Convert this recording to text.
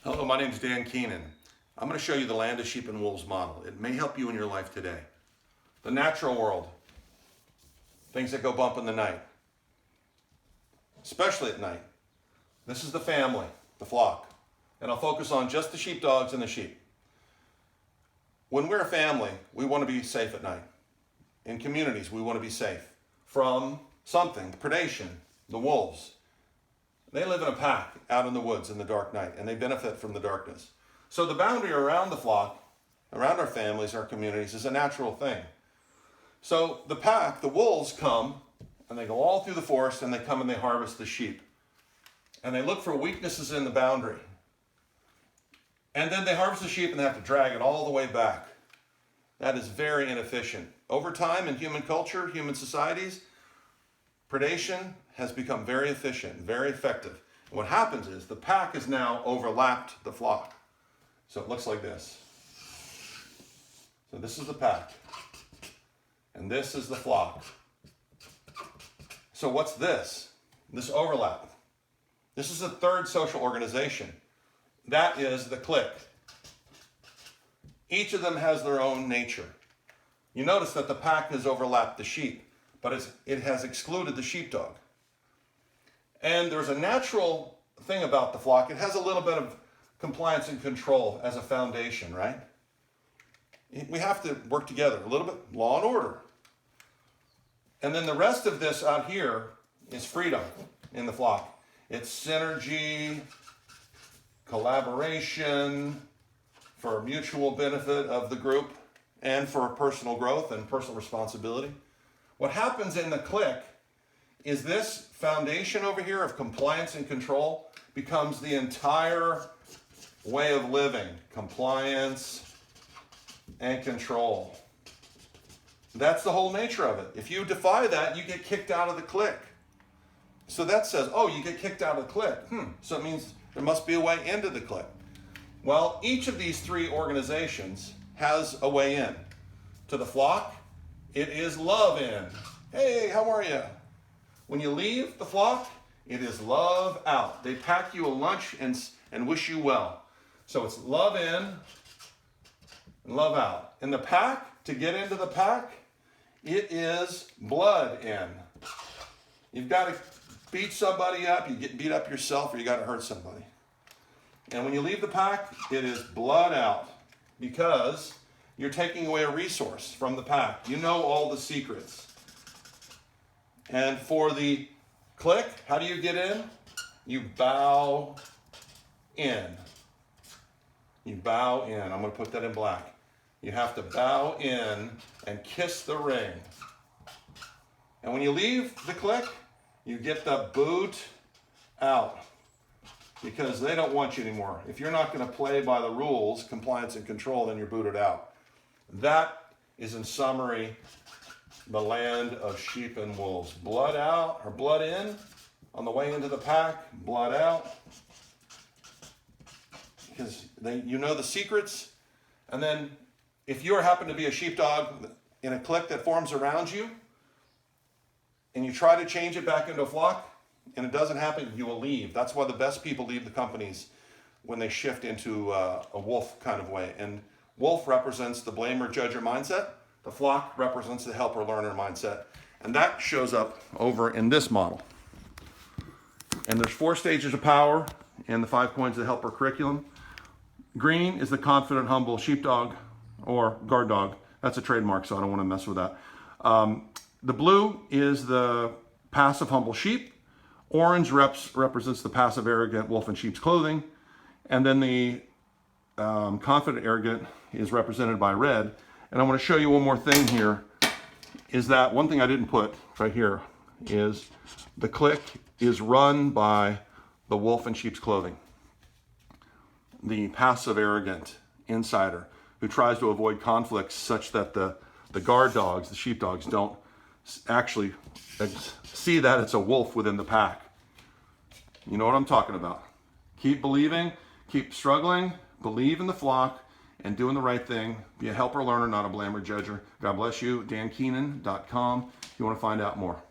Hello, my name is Dan Keenan. I'm going to show you the land of sheep and wolves model. It may help you in your life today. The natural world, things that go bump in the night, especially at night. This is the family, the flock, and I'll focus on just the sheepdogs and the sheep. When we're a family, we want to be safe at night. In communities, we want to be safe from something, predation, the wolves. They live in a pack out in the woods in the dark night, and they benefit from the darkness. So the boundary around the flock, around our families, our communities, is a natural thing. So the pack, the wolves come, and they go all through the forest, and they come and they harvest the sheep. And they look for weaknesses in the boundary. And then they harvest the sheep, and they have to drag it all the way back. That is very inefficient. Over time in human culture, human societies, predation has become very efficient, very effective. And what happens is the pack has now overlapped the flock. So it looks like this. So this is the pack. And this is the flock. So what's this? This overlap. This is the third social organization. That is the clique. Each of them has their own nature. You notice that the pack has overlapped the sheep, but it has excluded the sheepdog. And there's a natural thing about the flock. It has a little bit of compliance and control as a foundation, right? We have to work together, a little bit, law and order. And then the rest of this out here is freedom in the flock. It's synergy, collaboration, for mutual benefit of the group and for personal growth and personal responsibility. What happens in the clique is this foundation over here of compliance and control becomes the entire way of living. Compliance and control. That's the whole nature of it. If you defy that, you get kicked out of the clique. So that says, oh, you get kicked out of the clique. So it means there must be a way into the clique. Well, each of these three organizations has a way in. To the flock, it is love in. Hey, how are you? When you leave the flock, it is love out. They pack you a lunch and wish you well. So it's love in and love out. In the pack, to get into the pack, it is blood in. You've got to beat somebody up, you get beat up yourself, or you got to hurt somebody. And when you leave the pack, it is blood out because you're taking away a resource from the pack. You know all the secrets. And for the clique, how do you get in? You bow in. You bow in. I'm going to put that in black. You have to bow in and kiss the ring. And when you leave the clique, you get the boot out. Because they don't want you anymore. If you're not going to play by the rules, compliance and control, then you're booted out. That is, in summary, the land of sheep and wolves. Blood out, or blood in, on the way into the pack, blood out. Because you know the secrets. And then, if you happen to be a sheepdog in a clique that forms around you, and you try to change it back into a flock, and it doesn't happen, you will leave. That's why the best people leave the companies when they shift into a wolf kind of way. And wolf represents the blamer, judger mindset. The flock represents the helper, learner mindset. And that shows up over in this model. And there's 4 stages of power in the 5 points of the helper curriculum. Green is the confident, humble sheepdog or guard dog. That's a trademark, so I don't want to mess with that. The blue is the passive, humble sheep. Orange represents the passive, arrogant wolf in sheep's clothing. And then the confident, arrogant is represented by red. And I want to show you one more thing here, is that one thing I didn't put right here is the clique is run by the wolf in sheep's clothing. The passive, arrogant insider who tries to avoid conflicts such that the guard dogs, the sheepdogs, don't actually see that it's a wolf within the pack. You know what I'm talking about. Keep believing, keep struggling, believe in the flock, and doing the right thing. Be a helper learner, not a blamer judger. God bless you. DanKeenan.com if you want to find out more.